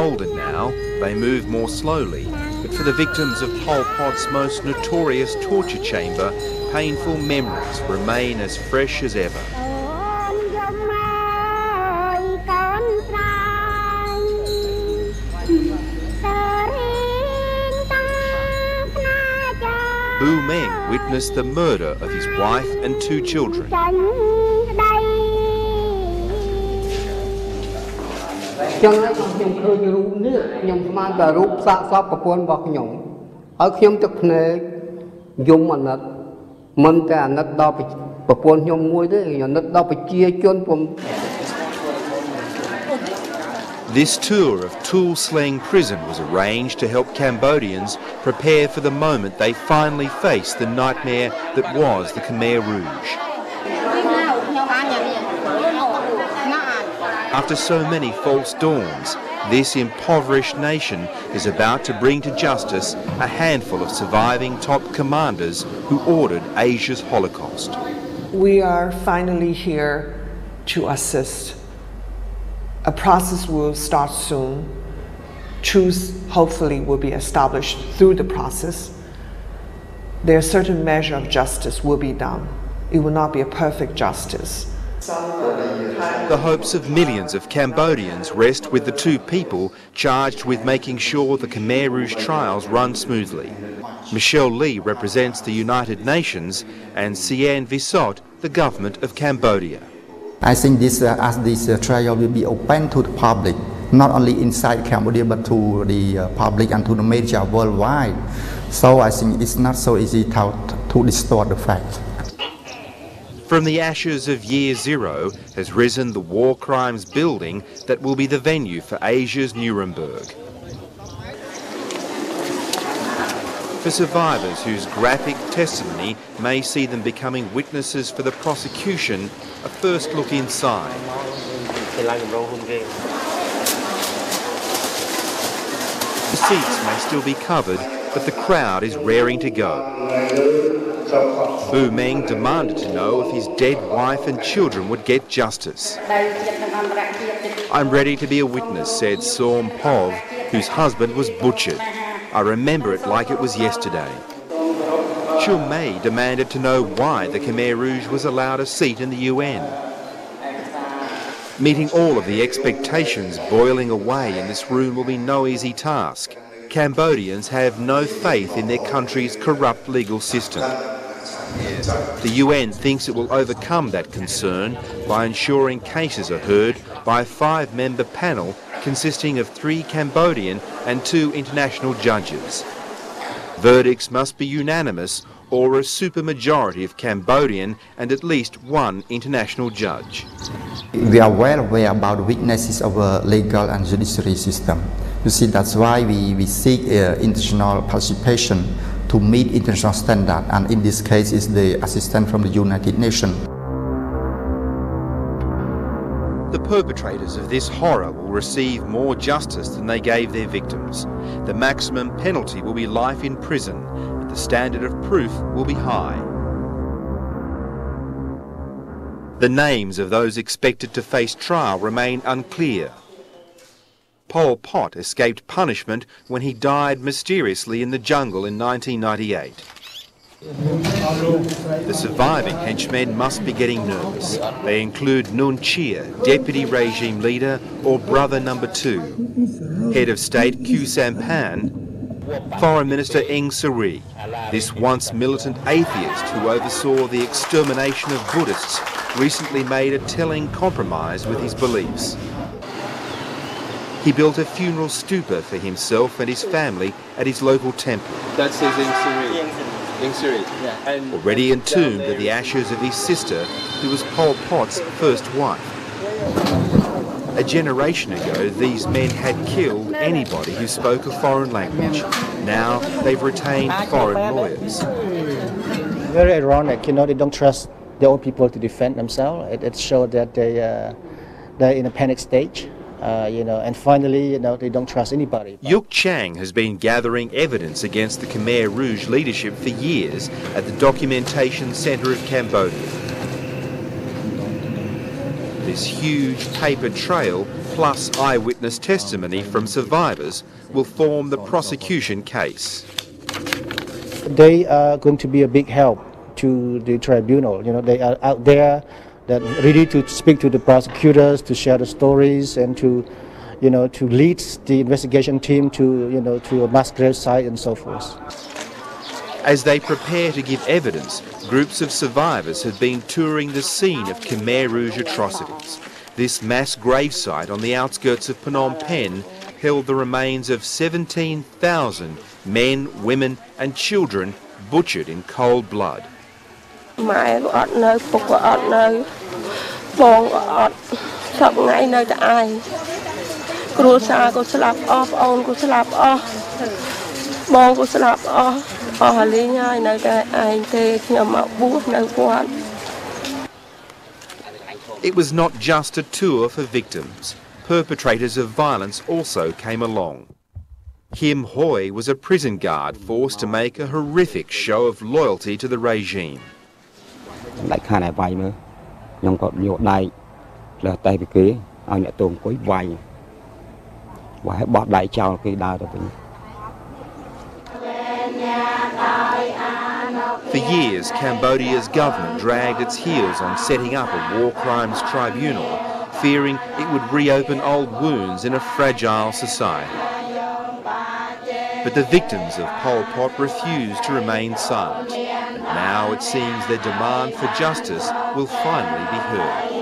older now, they move more slowly, but for the victims of Pol Pot's most notorious torture chamber, painful memories remain as fresh as ever. Bu Meng witnessed the murder of his wife and 2 children. This tour of Tuol Sleng prison was arranged to help Cambodians prepare for the moment they finally face the nightmare that was the Khmer Rouge. After so many false dawns, this impoverished nation is about to bring to justice a handful of surviving top commanders who ordered Asia's Holocaust. We are finally here to assist. A process will start soon. Truth, hopefully, will be established through the process. There are certain measure of justice will be done. It will not be a perfect justice. The hopes of millions of Cambodians rest with the 2 people charged with making sure the Khmer Rouge trials run smoothly. Michelle Lee represents the United Nations and Sian Visot, the government of Cambodia. I think this trial will be open to the public, not only inside Cambodia but to the public and to the media worldwide. So I think it's not so easy to distort the fact. From the ashes of Year Zero has risen the war crimes building that will be the venue for Asia's Nuremberg. For survivors whose graphic testimony may see them becoming witnesses for the prosecution, a first look inside. The seats may still be covered, but the crowd is raring to go. Bu Meng demanded to know if his dead wife and children would get justice. "I'm ready to be a witness," said Som Pov, whose husband was butchered. "I remember it like it was yesterday." Chul Mei demanded to know why the Khmer Rouge was allowed a seat in the UN. Meeting all of the expectations boiling away in this room will be no easy task. Cambodians have no faith in their country's corrupt legal system. The UN thinks it will overcome that concern by ensuring cases are heard by a 5-member panel consisting of 3 Cambodian and 2 international judges. Verdicts must be unanimous or a supermajority of Cambodian and at least 1 international judge. We are well aware about the weaknesses of our legal and judiciary system. You see, that's why we seek international participation to meet international standard, and in this case is the assistance from the United Nations. The perpetrators of this horror will receive more justice than they gave their victims. The maximum penalty will be life in prison, but the standard of proof will be high. The names of those expected to face trial remain unclear. Pol Pot escaped punishment when he died mysteriously in the jungle in 1998. The surviving henchmen must be getting nervous. They include Nun Chia, deputy regime leader or brother number 2, head of state Khieu Samphan, Foreign Minister Eng Sary, this once militant atheist who oversaw the extermination of Buddhists, recently made a telling compromise with his beliefs. He built a funeral stupa for himself and his family at his local temple. That says Eng Sary. Eng Sary. Yeah. And already entombed are the ashes of his sister, who was Pol Pot's first wife. A generation ago, these men had killed anybody who spoke a foreign language. Now they've retained foreign lawyers. Very ironic, they don't trust their own people to defend themselves. It shows that they're in a panic stage. And finally, they don't trust anybody. Yuk Chang has been gathering evidence against the Khmer Rouge leadership for years at the Documentation Centre of Cambodia. This huge paper trail, plus eyewitness testimony from survivors, will form the prosecution case. They are going to be a big help to the tribunal. You know, they are out there that ready to speak to the prosecutors, to share the stories, and to, you know, to lead the investigation team to, you know, to a mass grave site and so forth. As they prepare to give evidence, groups of survivors have been touring the scene of Khmer Rouge atrocities. This mass gravesite on the outskirts of Phnom Penh held the remains of 17,000 men, women and children butchered in cold blood. It was not just a tour for victims. Perpetrators of violence also came along. Kim Hoi was a prison guard forced to make a horrific show of loyalty to the regime. For years, Cambodia's government dragged its heels on setting up a war crimes tribunal, fearing it would reopen old wounds in a fragile society. But the victims of Pol Pot refused to remain silent, and now it seems their demand for justice will finally be heard.